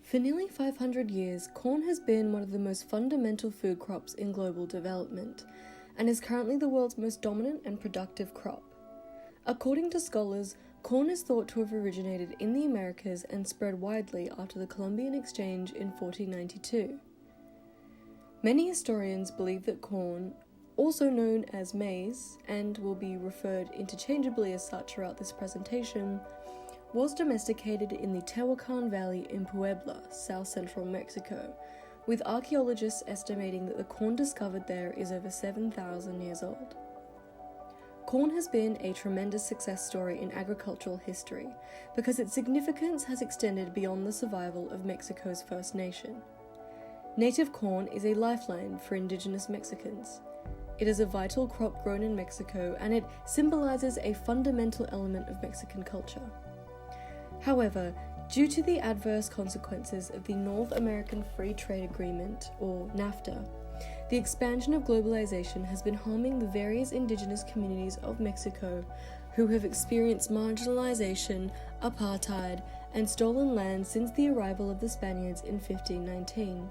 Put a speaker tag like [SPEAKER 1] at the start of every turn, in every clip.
[SPEAKER 1] For nearly 500 years, corn has been one of the most fundamental food crops in global development, and is currently the world's most dominant and productive crop. According to scholars, corn is thought to have originated in the Americas and spread widely after the Columbian Exchange in 1492. Many historians believe that corn, also known as maize, and will be referred interchangeably as such throughout this presentation, was domesticated in the Tehuacan Valley in Puebla, south-central Mexico, with archaeologists estimating that the corn discovered there is over 7,000 years old. Corn has been a tremendous success story in agricultural history because its significance has extended beyond the survival of Mexico's First Nation. Native corn is a lifeline for indigenous Mexicans. It is a vital crop grown in Mexico, and it symbolizes a fundamental element of Mexican culture. However, due to the adverse consequences of the North American Free Trade Agreement, or NAFTA, the expansion of globalization has been harming the various indigenous communities of Mexico who have experienced marginalization, apartheid, and stolen land since the arrival of the Spaniards in 1519.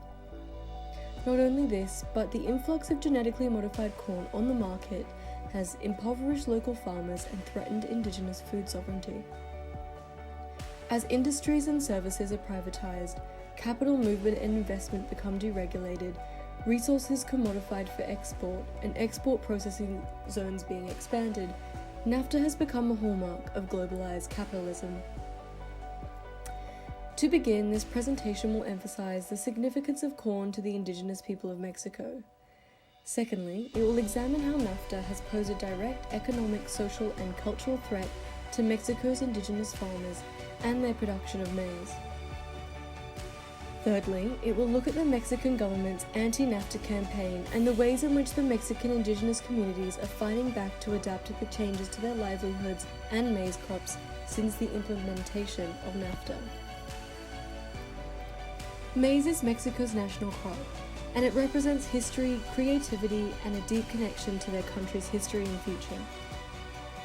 [SPEAKER 1] Not only this, but the influx of genetically modified corn on the market has impoverished local farmers and threatened indigenous food sovereignty. As industries and services are privatized, capital movement and investment become deregulated, resources commodified for export, and export processing zones being expanded, NAFTA has become a hallmark of globalized capitalism. To begin, this presentation will emphasize the significance of corn to the indigenous people of Mexico. Secondly, it will examine how NAFTA has posed a direct economic, social, and cultural threat to Mexico's indigenous farmers and their production of maize. Thirdly, it will look at the Mexican government's anti-NAFTA campaign and the ways in which the Mexican indigenous communities are fighting back to adapt to the changes to their livelihoods and maize crops since the implementation of NAFTA. Maize is Mexico's national crop, and it represents history, creativity, and a deep connection to their country's history and future.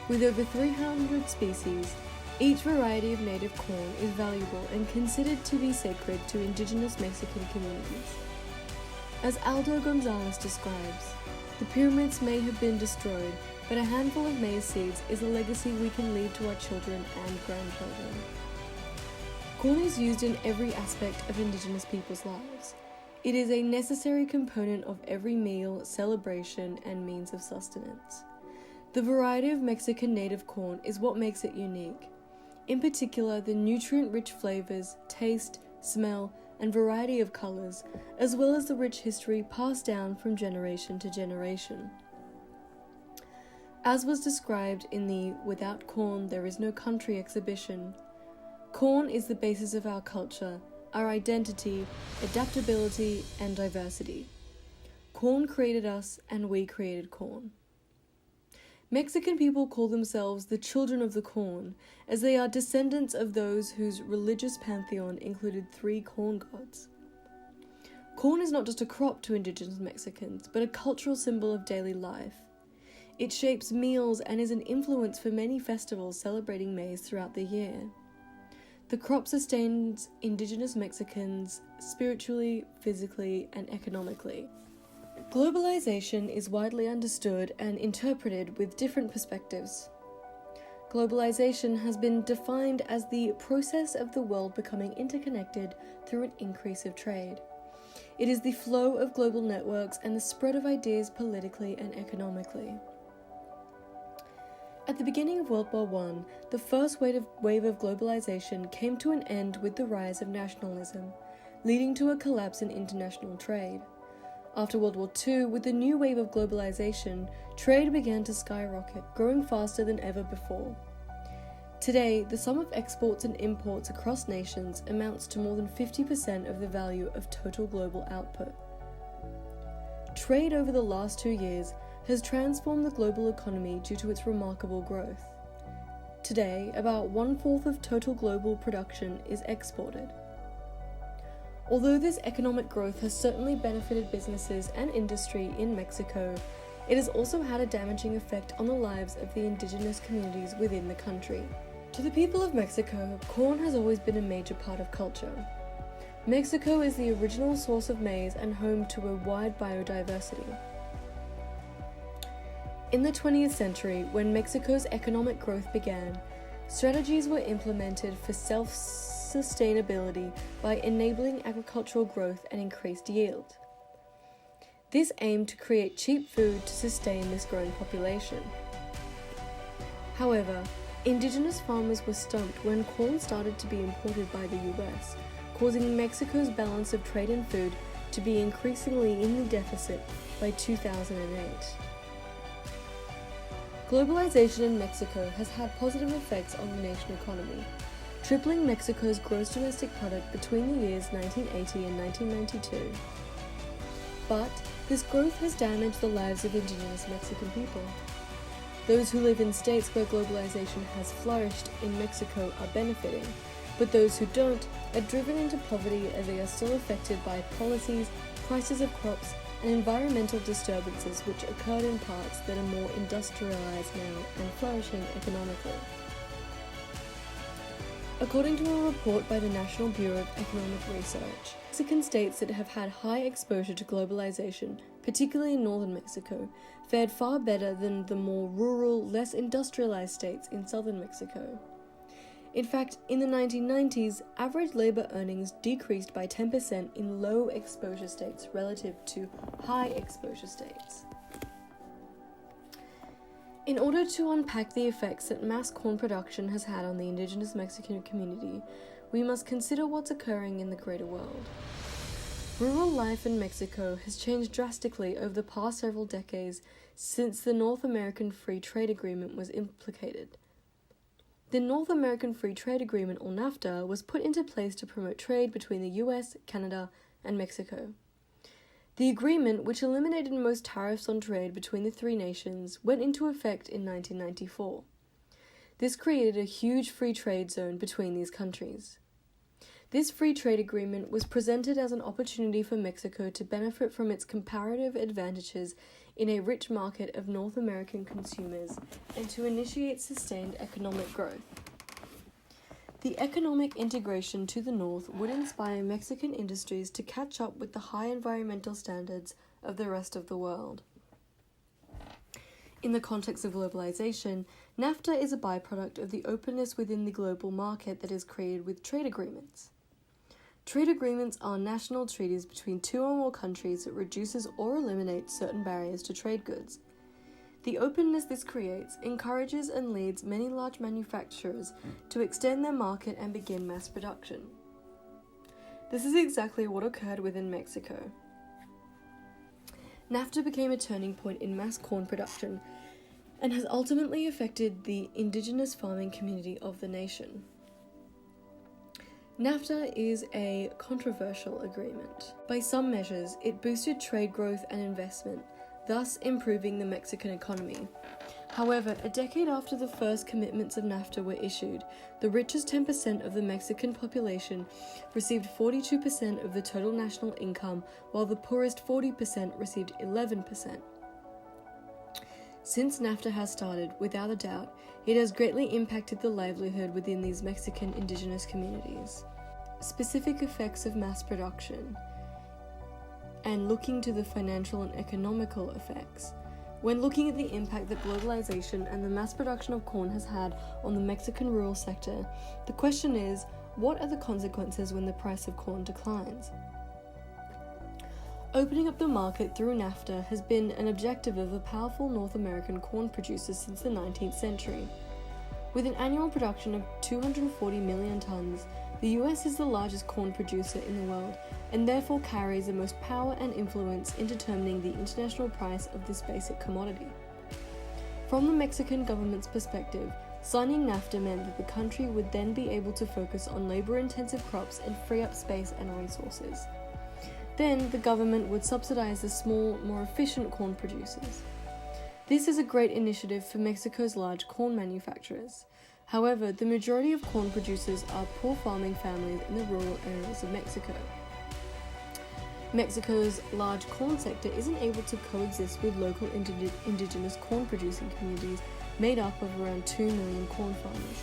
[SPEAKER 1] With over 300 species, each variety of native corn is valuable and considered to be sacred to indigenous Mexican communities. As Aldo Gonzalez describes, the pyramids may have been destroyed, but a handful of maize seeds is a legacy we can leave to our children and grandchildren. Corn is used in every aspect of indigenous people's lives. It is a necessary component of every meal, celebration, and means of sustenance. The variety of Mexican native corn is what makes it unique. In particular, the nutrient-rich flavors, taste, smell, and variety of colors, as well as the rich history passed down from generation to generation. As was described in the Without Corn There Is No Country exhibition, corn is the basis of our culture, our identity, adaptability, and diversity. Corn created us, and we created corn. Mexican people call themselves the children of the corn, as they are descendants of those whose religious pantheon included 3 corn gods. Corn is not just a crop to indigenous Mexicans, but a cultural symbol of daily life. It shapes meals and is an influence for many festivals celebrating maize throughout the year. The crop sustains indigenous Mexicans spiritually, physically, and economically. Globalization is widely understood and interpreted with different perspectives. Globalization has been defined as the process of the world becoming interconnected through an increase of trade. It is the flow of global networks and the spread of ideas politically and economically. At the beginning of World War I, the first wave of globalization came to an end with the rise of nationalism, leading to a collapse in international trade. After World War II, with the new wave of globalization, trade began to skyrocket, growing faster than ever before. Today, the sum of exports and imports across nations amounts to more than 50% of the value of total global output. Trade over the last 2 years has transformed the global economy due to its remarkable growth. Today, about 1/4 of total global production is exported. Although this economic growth has certainly benefited businesses and industry in Mexico, it has also had a damaging effect on the lives of the indigenous communities within the country. To the people of Mexico, corn has always been a major part of culture. Mexico is the original source of maize and home to a wide biodiversity. In the 20th century, when Mexico's economic growth began, strategies were implemented for self-sustainability by enabling agricultural growth and increased yield. This aimed to create cheap food to sustain this growing population. However, indigenous farmers were stumped when corn started to be imported by the US, causing Mexico's balance of trade in food to be increasingly in the deficit by 2008. Globalization in Mexico has had positive effects on the national economy, tripling Mexico's gross domestic product between the years 1980 and 1992. But this growth has damaged the lives of indigenous Mexican people. Those who live in states where globalization has flourished in Mexico are benefiting, but those who don't are driven into poverty as they are still affected by policies, prices of crops, and environmental disturbances which occurred in parts that are more industrialized now and flourishing economically. According to a report by the National Bureau of Economic Research, Mexican states that have had high exposure to globalization, particularly in northern Mexico, fared far better than the more rural, less industrialized states in southern Mexico. In fact, in the 1990s, average labor earnings decreased by 10% in low exposure states relative to high exposure states. In order to unpack the effects that mass corn production has had on the indigenous Mexican community, we must consider what's occurring in the greater world. Rural life in Mexico has changed drastically over the past several decades since the North American Free Trade Agreement was implicated. The North American Free Trade Agreement, or NAFTA, was put into place to promote trade between the US, Canada, and Mexico. The agreement, which eliminated most tariffs on trade between the three nations, went into effect in 1994. This created a huge free trade zone between these countries. This free trade agreement was presented as an opportunity for Mexico to benefit from its comparative advantages in a rich market of North American consumers and to initiate sustained economic growth. The economic integration to the north would inspire Mexican industries to catch up with the high environmental standards of the rest of the world. In the context of globalization, NAFTA is a byproduct of the openness within the global market that is created with trade agreements. Trade agreements are national treaties between two or more countries that reduces or eliminates certain barriers to trade goods. The openness this creates encourages and leads many large manufacturers to extend their market and begin mass production. This is exactly what occurred within Mexico. NAFTA became a turning point in mass corn production and has ultimately affected the indigenous farming community of the nation. NAFTA is a controversial agreement. By some measures, it boosted trade growth and investment, thus improving the Mexican economy. However, a decade after the first commitments of NAFTA were issued, the richest 10% of the Mexican population received 42% of the total national income, while the poorest 40% received 11%. Since NAFTA has started, without a doubt, it has greatly impacted the livelihood within these Mexican indigenous communities. Specific effects of mass production, and looking to the financial and economical effects. When looking at the impact that globalization and the mass production of corn has had on the Mexican rural sector, the question is, what are the consequences when the price of corn declines? Opening up the market through NAFTA has been an objective of the powerful North American corn producers since the 19th century. With an annual production of 240 million tons, the US is the largest corn producer in the world and therefore carries the most power and influence in determining the international price of this basic commodity. From the Mexican government's perspective, signing NAFTA meant that the country would then be able to focus on labor-intensive crops and free up space and resources. Then, the government would subsidize the small, more efficient corn producers. This is a great initiative for Mexico's large corn manufacturers. However, the majority of corn producers are poor farming families in the rural areas of Mexico. Mexico's large corn sector isn't able to coexist with local indigenous corn producing communities made up of around 2 million corn farmers.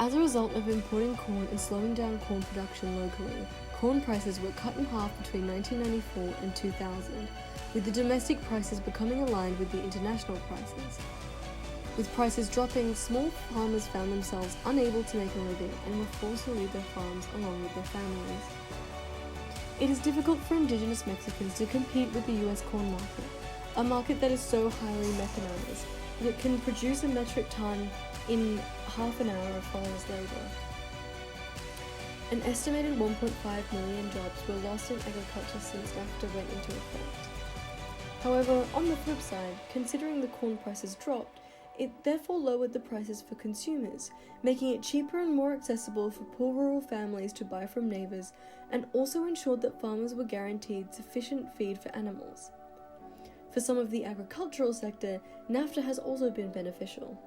[SPEAKER 1] As a result of importing corn and slowing down corn production locally, corn prices were cut in half between 1994 and 2000, with the domestic prices becoming aligned with the international prices. With prices dropping, small farmers found themselves unable to make a living and were forced to leave their farms along with their families. It is difficult for Indigenous Mexicans to compete with the US corn market, a market that is so highly mechanized that it can produce a metric ton in half an hour of farmers' labor. An estimated 1.5 million jobs were lost in agriculture since NAFTA went into effect. However, on the flip side, considering the corn prices dropped, it therefore lowered the prices for consumers, making it cheaper and more accessible for poor rural families to buy from neighbours, and also ensured that farmers were guaranteed sufficient feed for animals. For some of the agricultural sector, NAFTA has also been beneficial.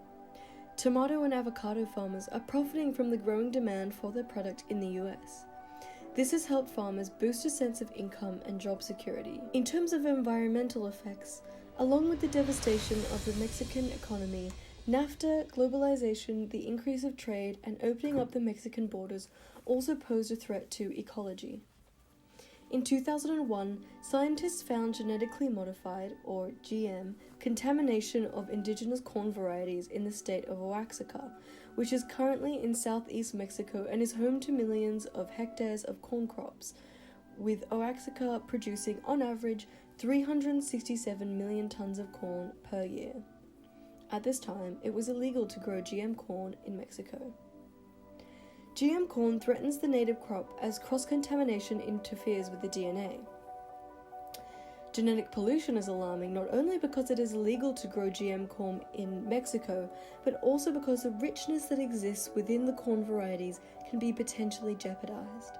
[SPEAKER 1] Tomato and avocado farmers are profiting from the growing demand for their product in the US. This has helped farmers boost a sense of income and job security. In terms of environmental effects, along with the devastation of the Mexican economy, NAFTA, globalization, the increase of trade, and opening up the Mexican borders also posed a threat to ecology. In 2001, scientists found genetically modified, or GM, contamination of indigenous corn varieties in the state of Oaxaca, which is currently in southeast Mexico and is home to millions of hectares of corn crops, with Oaxaca producing on average 367 million tons of corn per year. At this time, it was illegal to grow GM corn in Mexico. GM corn threatens the native crop as cross-contamination interferes with the DNA. Genetic pollution is alarming not only because it is illegal to grow GM corn in Mexico, but also because the richness that exists within the corn varieties can be potentially jeopardized.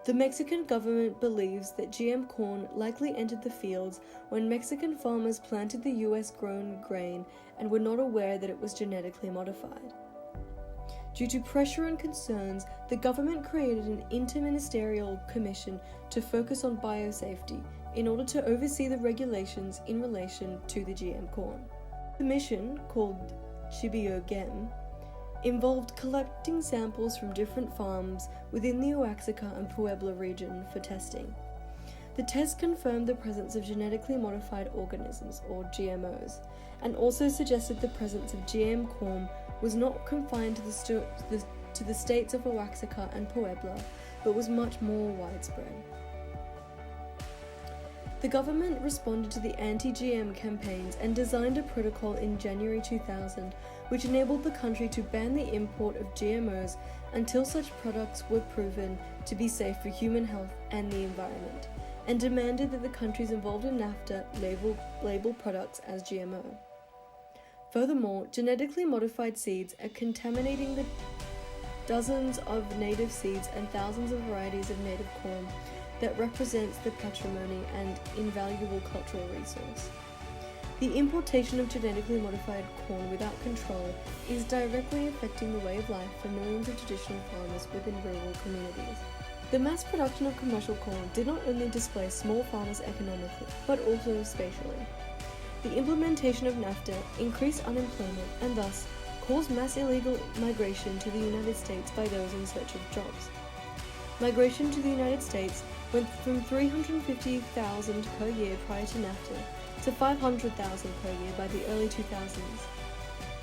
[SPEAKER 1] The Mexican government believes that GM corn likely entered the fields when Mexican farmers planted the US-grown grain and were not aware that it was genetically modified. Due to pressure and concerns, the government created an interministerial commission to focus on biosafety in order to oversee the regulations in relation to the GM corn. The mission, called Chibio-GEM, involved collecting samples from different farms within the Oaxaca and Puebla region for testing. The test confirmed the presence of genetically modified organisms, or GMOs, and also suggested the presence of GM corn was not confined to the states of Oaxaca and Puebla, but was much more widespread. The government responded to the anti-GM campaigns and designed a protocol in January 2000, which enabled the country to ban the import of GMOs until such products were proven to be safe for human health and the environment, and demanded that the countries involved in NAFTA label products as GMO. Furthermore, genetically modified seeds are contaminating the dozens of native seeds and thousands of varieties of native corn that represents the patrimony and invaluable cultural resource. The importation of genetically modified corn without control is directly affecting the way of life for millions of traditional farmers within rural communities. The mass production of commercial corn did not only displace small farmers economically, but also spatially. The implementation of NAFTA increased unemployment and thus caused mass illegal migration to the United States by those in search of jobs. Migration to the United States went from 350,000 per year prior to NAFTA to 500,000 per year by the early 2000s.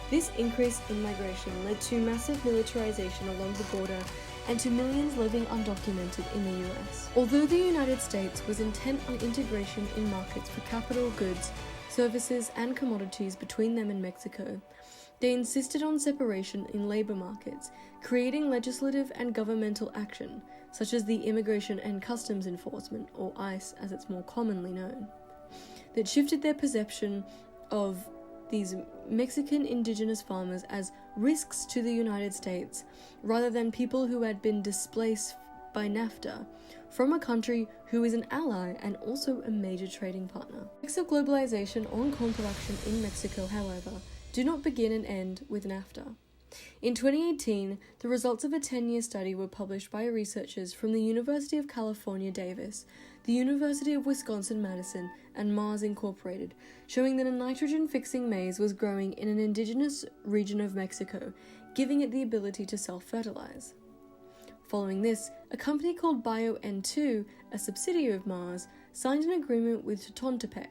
[SPEAKER 1] This increase in migration led to massive militarization along the border and to millions living undocumented in the US. Although the United States was intent on integration in markets for capital goods, services, and commodities between them and Mexico, they insisted on separation in labor markets, creating legislative and governmental action, such as the Immigration and Customs Enforcement, or ICE as it's more commonly known, that shifted their perception of these Mexican indigenous farmers as risks to the United States, rather than people who had been displaced by NAFTA from a country who is an ally and also a major trading partner. Effects of globalization on corn production in Mexico, however, do not begin and end with NAFTA. In 2018, the results of a 10-year study were published by researchers from the University of California, Davis, the University of Wisconsin-Madison, and Mars Incorporated, showing that a nitrogen-fixing maize was growing in an indigenous region of Mexico, giving it the ability to self-fertilize. Following this, a company called BioN2, a subsidiary of Mars, signed an agreement with Totontepec,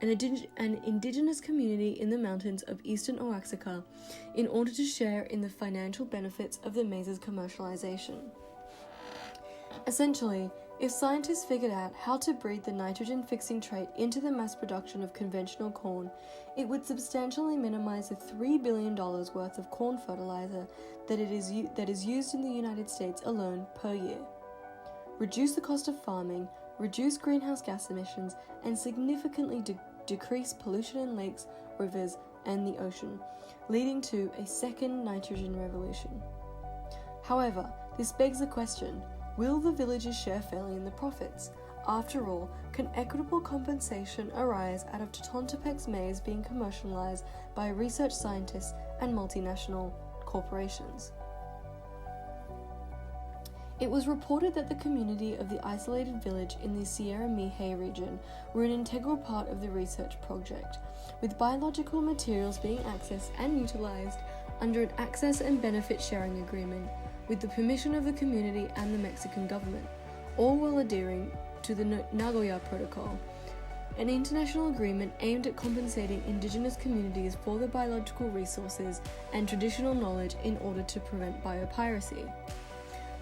[SPEAKER 1] an indigenous community in the mountains of eastern Oaxaca, in order to share in the financial benefits of the maize's commercialization. Essentially, if scientists figured out how to breed the nitrogen-fixing trait into the mass production of conventional corn, it would substantially minimize the $3 billion worth of corn fertilizer that is used in the United States alone per year, reduce the cost of farming, reduce greenhouse gas emissions, and significantly decrease pollution in lakes, rivers, and the ocean, leading to a second nitrogen revolution. However, this begs the question, will the villagers share fairly in the profits? After all, can equitable compensation arise out of Totontepec's maize being commercialized by research scientists and multinational corporations? It was reported that the community of the isolated village in the Sierra Mije region were an integral part of the research project, with biological materials being accessed and utilized under an access and benefit sharing agreement with the permission of the community and the Mexican government, all while adhering to the Nagoya Protocol, an international agreement aimed at compensating indigenous communities for their biological resources and traditional knowledge in order to prevent biopiracy.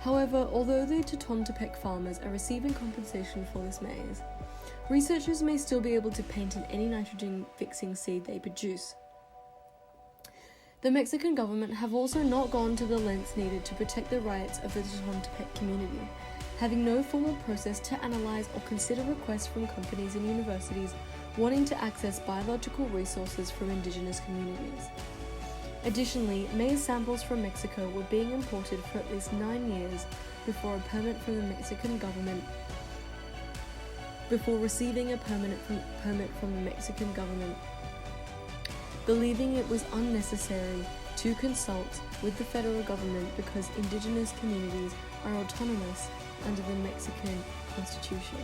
[SPEAKER 1] However, although the Totontepec farmers are receiving compensation for this maize, researchers may still be able to patent in any nitrogen-fixing seed they produce. The Mexican government have also not gone to the lengths needed to protect the rights of the Totontepec community, having no formal process to analyze or consider requests from companies and universities wanting to access biological resources from indigenous communities. Additionally, maize samples from Mexico were being imported for at least 9 years before receiving a permit from the Mexican government, believing it was unnecessary to consult with the federal government because indigenous communities are autonomous under the Mexican Constitution.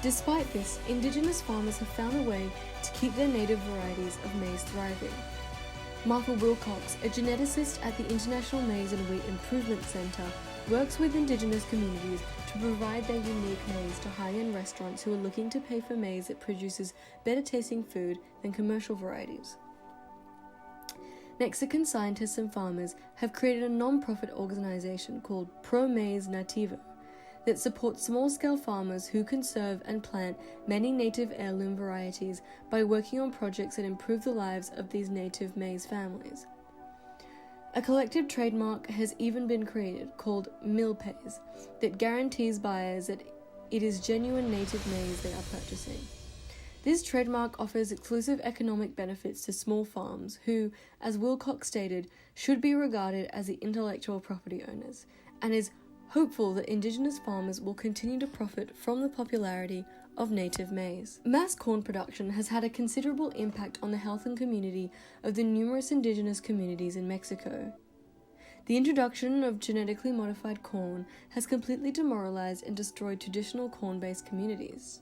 [SPEAKER 1] Despite this, indigenous farmers have found a way to keep their native varieties of maize thriving. Martha Wilcox, a geneticist at the International Maize and Wheat Improvement Center, works with indigenous communities to provide their unique maize to high-end restaurants who are looking to pay for maize that produces better tasting food than commercial varieties. Mexican scientists and farmers have created a non-profit organization called Pro Maize Nativo that supports small-scale farmers who conserve and plant many native heirloom varieties by working on projects that improve the lives of these native maize families. A collective trademark has even been created called Milpays that guarantees buyers that it is genuine native maize they are purchasing. This trademark offers exclusive economic benefits to small farms who, as Wilcox stated, should be regarded as the intellectual property owners, and is hopeful that indigenous farmers will continue to profit from the popularity of native maize. Mass corn production has had a considerable impact on the health and community of the numerous indigenous communities in Mexico. The introduction of genetically modified corn has completely demoralized and destroyed traditional corn-based communities.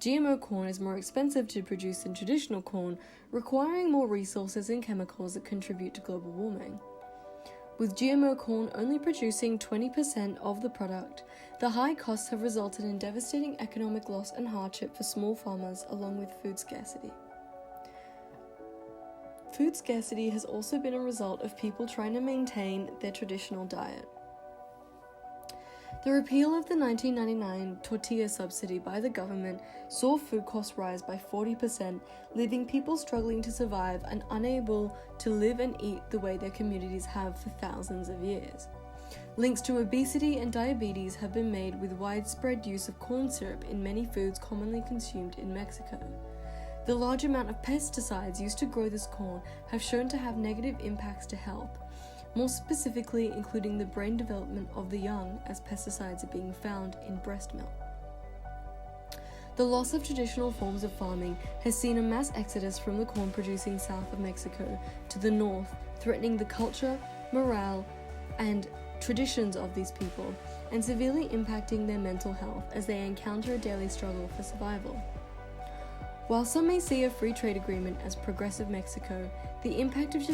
[SPEAKER 1] GMO corn is more expensive to produce than traditional corn, requiring more resources and chemicals that contribute to global warming. With GMO corn only producing 20% of the product, the high costs have resulted in devastating economic loss and hardship for small farmers, along with food scarcity. Food scarcity has also been a result of people trying to maintain their traditional diet. The repeal of the 1999 tortilla subsidy by the government saw food costs rise by 40%, leaving people struggling to survive and unable to live and eat the way their communities have for thousands of years. Links to obesity and diabetes have been made with widespread use of corn syrup in many foods commonly consumed in Mexico. The large amount of pesticides used to grow this corn have shown to have negative impacts to health, more specifically including the brain development of the young, as pesticides are being found in breast milk. The loss of traditional forms of farming has seen a mass exodus from the corn-producing south of Mexico to the north, threatening the culture, morale, and traditions of these people, and severely impacting their mental health as they encounter a daily struggle for survival. While some may see a free trade agreement as progressive Mexico, the impact of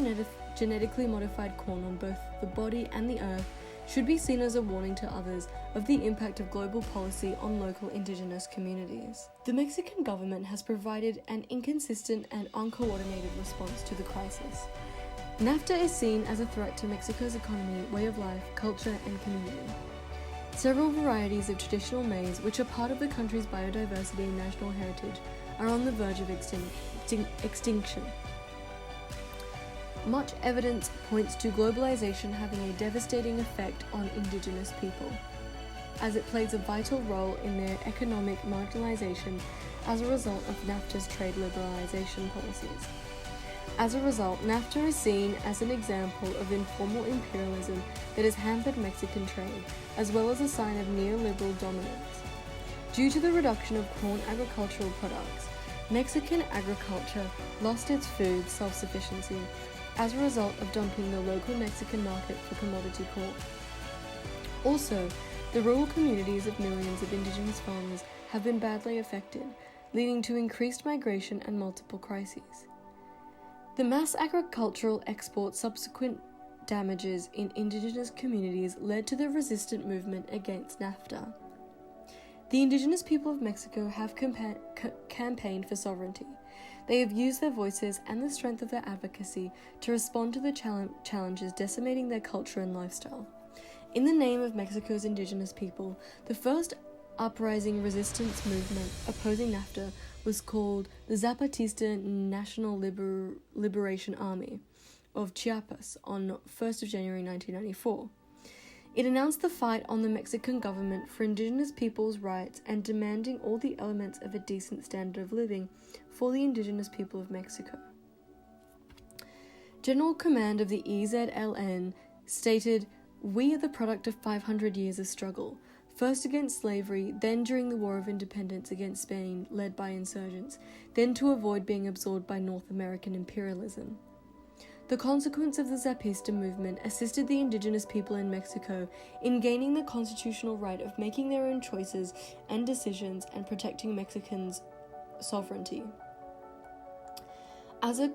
[SPEAKER 1] genetically modified corn on both the body and the earth should be seen as a warning to others of the impact of global policy on local indigenous communities. The Mexican government has provided an inconsistent and uncoordinated response to the crisis. NAFTA is seen as a threat to Mexico's economy, way of life, culture, and community. Several varieties of traditional maize, which are part of the country's biodiversity and national heritage, are on the verge of extinction. Much evidence points to globalization having a devastating effect on indigenous people, as it plays a vital role in their economic marginalization as a result of NAFTA's trade liberalization policies. As a result, NAFTA is seen as an example of informal imperialism that has hampered Mexican trade, as well as a sign of neoliberal dominance. Due to the reduction of corn agricultural products, Mexican agriculture lost its food self-sufficiency as a result of dumping the local Mexican market for commodity corn. Also, the rural communities of millions of indigenous farmers have been badly affected, leading to increased migration and multiple crises. The mass agricultural export subsequent damages in indigenous communities led to the resistant movement against NAFTA. The indigenous people of Mexico have campaigned for sovereignty. They have used their voices and the strength of their advocacy to respond to the challenges decimating their culture and lifestyle. In the name of Mexico's indigenous people, the first uprising resistance movement opposing NAFTA was called the Zapatista National Liberation Army of Chiapas on 1st of January 1994. It announced the fight on the Mexican government for indigenous people's rights and demanding all the elements of a decent standard of living for the indigenous people of Mexico. General Command of the EZLN stated, "We are the product of 500 years of struggle, first against slavery, then during the War of Independence against Spain, led by insurgents, then to avoid being absorbed by North American imperialism." The consequence of the Zapatista movement assisted the indigenous people in Mexico in gaining the constitutional right of making their own choices and decisions and protecting Mexicans' sovereignty. As a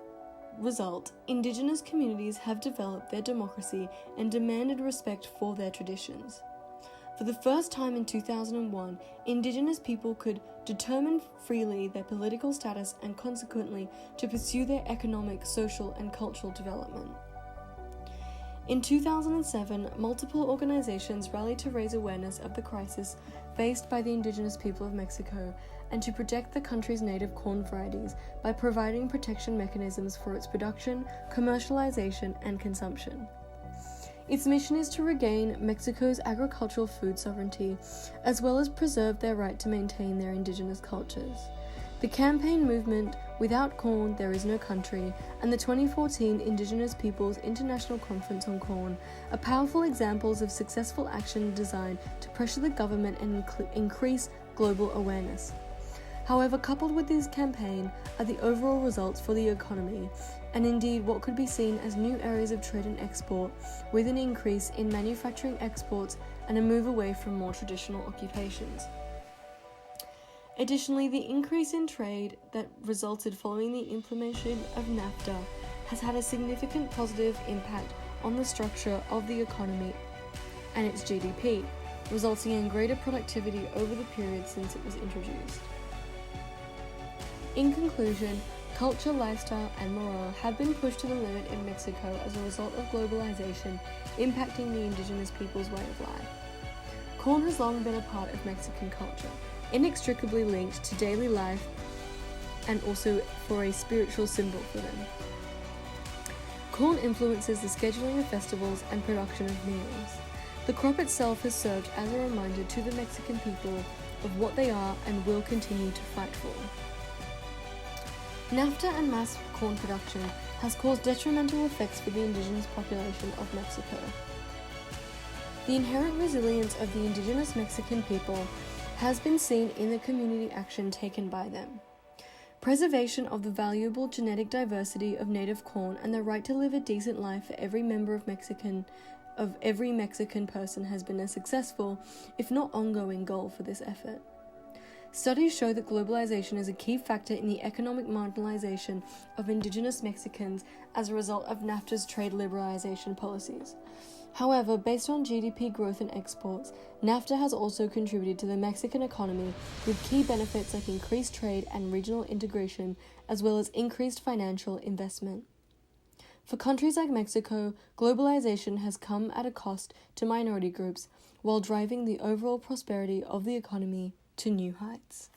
[SPEAKER 1] result, indigenous communities have developed their democracy and demanded respect for their traditions. For the first time in 2001, indigenous people could determine freely their political status and consequently to pursue their economic, social, and cultural development. In 2007, multiple organizations rallied to raise awareness of the crisis faced by the indigenous people of Mexico and to protect the country's native corn varieties by providing protection mechanisms for its production, commercialization, and consumption. Its mission is to regain Mexico's agricultural food sovereignty, as well as preserve their right to maintain their indigenous cultures. The campaign movement, Without Corn, There Is No Country, and the 2014 Indigenous Peoples International Conference on Corn are powerful examples of successful action designed to pressure the government and increase global awareness. However, coupled with this campaign are the overall results for the economy, and indeed what could be seen as new areas of trade and export, with an increase in manufacturing exports and a move away from more traditional occupations. Additionally, the increase in trade that resulted following the implementation of NAFTA has had a significant positive impact on the structure of the economy and its GDP, resulting in greater productivity over the period since it was introduced. In conclusion, culture, lifestyle, and morale have been pushed to the limit in Mexico as a result of globalization impacting the indigenous people's way of life. Corn has long been a part of Mexican culture, inextricably linked to daily life and also for a spiritual symbol for them. Corn influences the scheduling of festivals and production of meals. The crop itself has served as a reminder to the Mexican people of what they are and will continue to fight for. NAFTA and mass corn production has caused detrimental effects for the indigenous population of Mexico. The inherent resilience of the indigenous Mexican people has been seen in the community action taken by them. Preservation of the valuable genetic diversity of native corn and the right to live a decent life for every member of Mexican of every Mexican person has been a successful, if not ongoing, goal for this effort. Studies show that globalization is a key factor in the economic marginalization of indigenous Mexicans as a result of NAFTA's trade liberalization policies. However, based on GDP growth and exports, NAFTA has also contributed to the Mexican economy with key benefits like increased trade and regional integration, as well as increased financial investment. For countries like Mexico, globalization has come at a cost to minority groups while driving the overall prosperity of the economy to new heights.